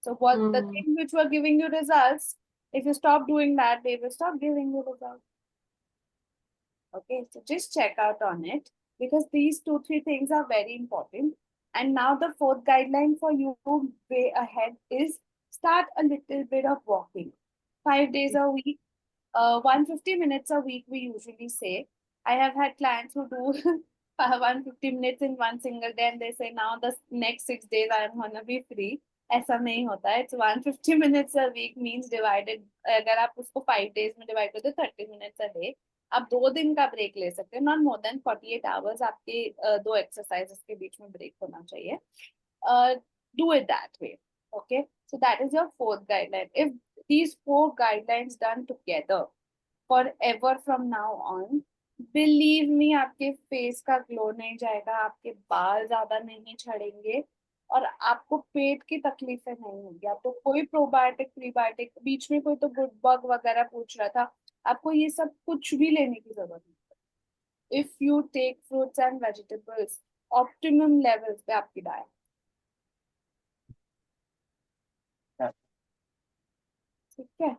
S5: So what the
S3: Mm.
S5: things which were giving you results, if you stop doing that, they will stop giving you results. Okay, so just check out on it, because these 2-3 things are very important. And now the fourth guideline for you way ahead is start a little bit of walking. 5 days a week, 150 minutes a week, we usually say. I have had clients who do 150 minutes in one single day, and they say now the next 6 days I am gonna be free. ऐसा नहीं होता है. It's 150 minutes a week means divided. अगर आप उसको 5 days में divide कर दो 30 minutes a day. आप 2 दिन का ब्रेक ले सकते हैं. Not more than 48 hours आपके दो exercises के बीच में ब्रेक होना चाहिए. Do it that way. Okay, so that is your fourth guideline. If these 4 guidelines done together forever from now on, believe me, आपके फेस का ग्लो नहीं जाएगा, आपके बाल ज्यादा नहीं झड़ेंगे, और आपको पेट की तकलीफें नहीं होगी. आपको कोई प्रोबायोटिक प्रीबायोटिक, बीच में कोई तो गुड बग वगैरह पूछ रहा था, आपको ये सब कुछ भी लेने की जरूरत नहीं. If you take fruits and vegetables optimum levels पे आपकी डाइट. ठीक है.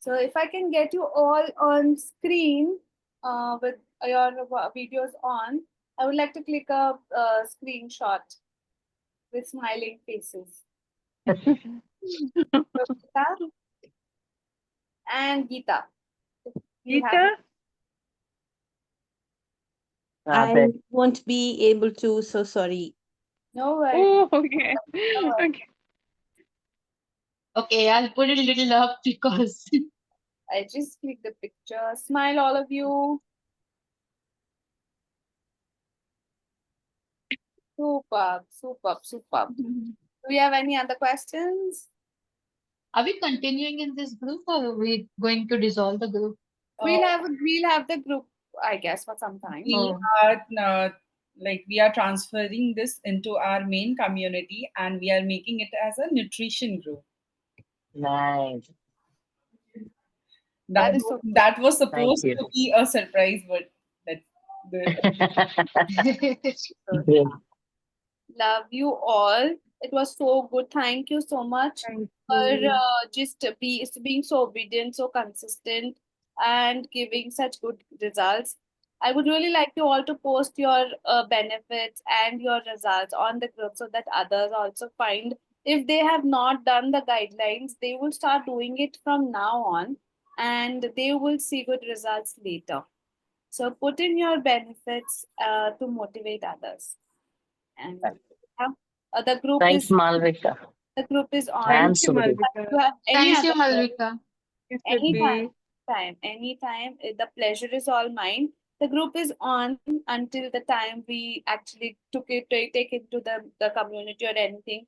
S5: So if I can get you all on screen with your videos on, I would like to click a screenshot with smiling faces. So, Geeta and Geeta. We have-
S3: Geeta,
S8: I won't be able to, so sorry.
S5: No worries.
S3: oh, okay. Okay.
S1: Okay, I'll put it a little up because
S5: I just click the picture. Smile, all of you. Superb, superb, superb. Do we have any other questions?
S1: are we continuing in this group or are we going to dissolve the group?
S5: We'll have the group, I guess, for some time.
S7: We
S1: Oh.
S7: are we are transferring this into our main community, and we are making it as a nutrition group.
S6: Nice.
S5: That is so cool.
S7: That was supposed
S6: you.
S7: to be a surprise, but that's the
S6: Great.
S5: Love you all. It was so good. Thank you so much
S3: Thank
S5: for
S3: you.
S5: just being so obedient, so consistent, and giving such good results. I would really like you all to post your benefits and your results on the group so that others also find. If they have not done the guidelines, they will start doing it from now on, and they will see good results later. So put in your benefits to motivate others. And the group
S6: Thanks,
S5: is
S6: Malvika.
S5: the group is on.
S6: And
S3: Thank you,
S6: Surbhi.
S3: Malvika.
S5: You have any
S1: Thank you,
S5: other
S1: Malvika.
S3: Yes,
S5: anytime,
S3: Surbhi.
S5: anytime. The pleasure is all mine. The group is on until the time we actually take it to the community or anything.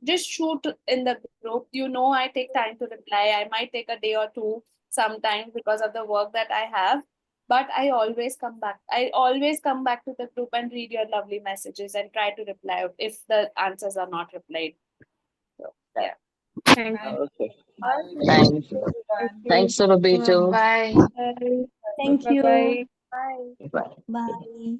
S5: Just shoot in the group. I take time to reply. I might take a day or two sometimes because of the work that I have. But I always come back. I always come back to the group and read your lovely messages and try to reply if the answers are not replied. So, yeah.
S3: Thank you.
S6: Okay.
S7: Thanks.
S6: Thanks. Thanks, Surbhi, too.
S1: Bye.
S8: Thank you.
S3: Bye-bye.
S5: Bye.
S6: Bye.
S8: Bye.